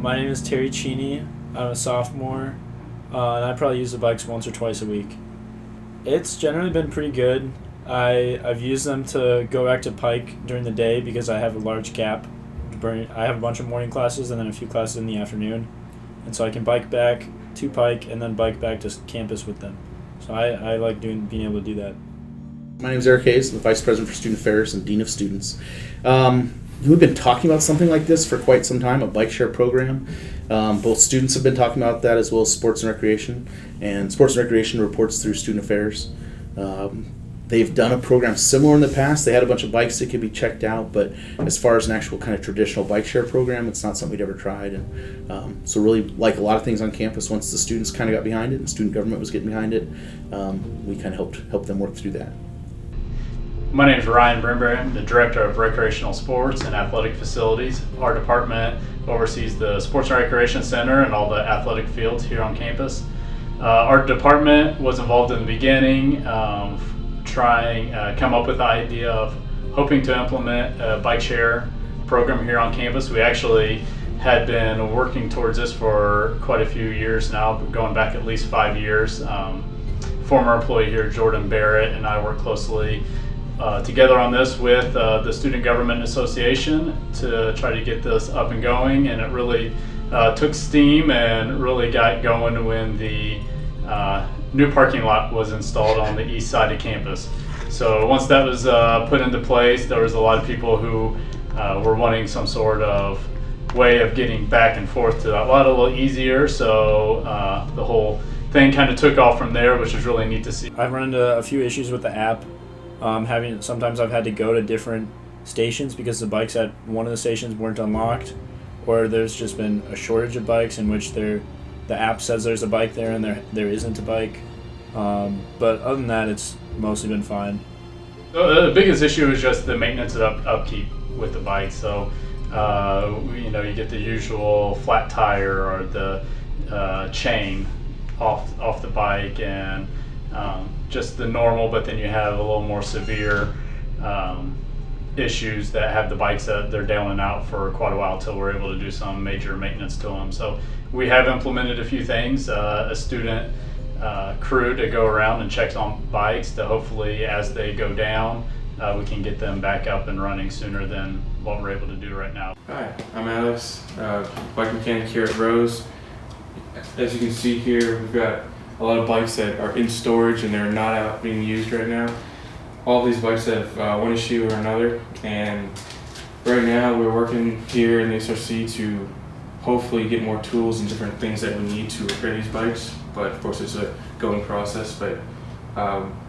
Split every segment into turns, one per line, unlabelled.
My name is Terry Cheney. I'm a sophomore, and I probably use the bikes once or twice a week. It's generally been pretty good. I've used them to go back to Pike during the day because I have a large gap. I have a bunch of morning classes and then a few classes in the afternoon, and so I can bike back to Pike and then bike back to campus with them. So I like being able to do that.
My name is Eric Hayes. I'm the Vice President for Student Affairs and Dean of Students. We've been talking about something like this for quite some time, a bike share program. Both students have been talking about that as well as Sports and Recreation. And Sports and Recreation reports through Student Affairs. They've done a program similar in the past. They had a bunch of bikes that could be checked out, but as far as an actual kind of traditional bike share program, it's not something we'd ever tried. And so really, like a lot of things on campus, once the students kind of got behind it and student government was getting behind it, we kind of helped them work through that.
My name is Ryan Brimberry. I'm the Director of Recreational Sports and Athletic Facilities. Our department oversees the Sports and Recreation Center and all the athletic fields here on campus. Our department was involved in the beginning, come up with the idea of hoping to implement a bike share program here on campus. We actually had been working towards this for quite a few years now, going back at least 5 years. Former employee here, Jordan Barrett, and I work closely together on this with the Student Government Association to try to get this up and going, and it really took steam and really got going when the new parking lot was installed on the east side of campus. So once that was put into place, there was a lot of people who were wanting some sort of way of getting back and forth to that lot a little easier, so the whole thing kind of took off from there, which was really neat to see.
I've run into a few issues with the app. Sometimes I've had to go to different stations because the bikes at one of the stations weren't unlocked, or there's just been a shortage of bikes in which the app says there's a bike there and there isn't a bike. But other than that, it's mostly been fine.
The biggest issue is just the maintenance and upkeep with the bike. So you get the usual flat tire or the chain off the bike, and just the normal, but then you have a little more severe issues that have the bikes that they're down and out for quite a while till we're able to do some major maintenance to them. So we have implemented a few things, a student crew to go around and check on bikes to hopefully, as they go down, we can get them back up and running sooner than what we're able to do right now.
Hi, I'm Alex, bike mechanic here at Rose. As you can see here, we've got a lot of bikes that are in storage and they're not out being used right now. All these bikes have one issue or another, and right now we're working here in the SRC to hopefully get more tools and different things that we need to repair these bikes, but of course it's a going process. But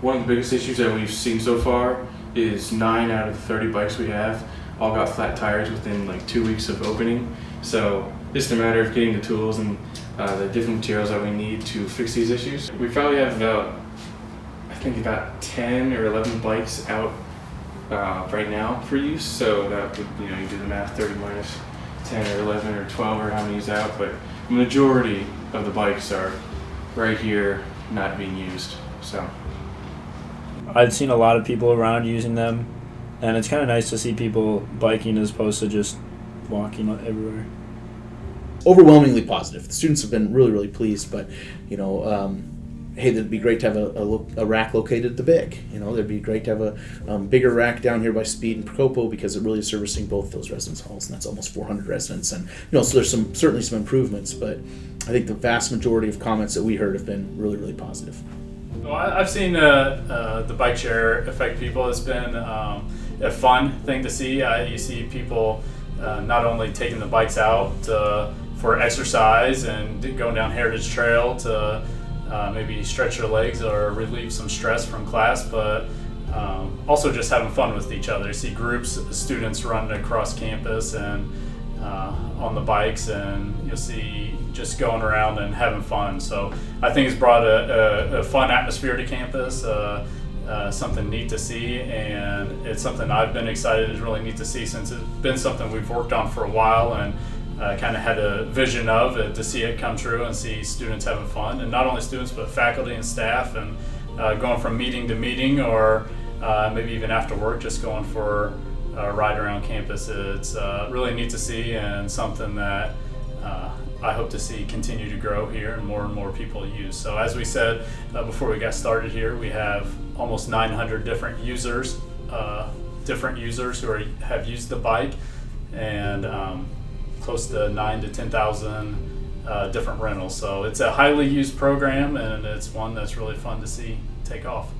one of the biggest issues that we've seen so far is 9 out of the 30 bikes we have all got flat tires within like 2 weeks of opening. So it's just a matter of getting the tools and the different materials that we need to fix these issues. We probably have about 10 or 11 bikes out right now for use. So that would, you do the math, 30 minus 10 or 11 or 12 or how many's out. But the majority of the bikes are right here not being used. So
I've seen a lot of people around using them, and it's kind of nice to see people biking as opposed to just walking everywhere.
Overwhelmingly positive. The students have been really, really pleased, but hey, it'd be great to have a rack located at the BIC. It'd be great to have a bigger rack down here by Speed and Procopo, because it really is servicing both those residence halls, and that's almost 400 residents. And so there's certainly some improvements, but I think the vast majority of comments that we heard have been really, really positive.
Well, I've seen the bike share affect people. It's been a fun thing to see. You see people not only taking the bikes out for exercise and going down Heritage Trail to maybe stretch their legs or relieve some stress from class, but also just having fun with each other. You see groups of students running across campus and on the bikes, and you'll see just going around and having fun. So I think it's brought a fun atmosphere to campus, something neat to see, and it's something I've been excited. It's really neat to see, since it's been something we've worked on for a while and kind of had a vision of it, to see it come true and see students having fun, and not only students but faculty and staff, and going from meeting to meeting, or maybe even after work, just going for a ride around campus. It's really neat to see, and something that I hope to see continue to grow here and more people use. So as we said before we got started here, we have almost 900 different users who have used the bike, and close to 9,000 to 10,000 different rentals. So it's a highly used program, and it's one that's really fun to see take off.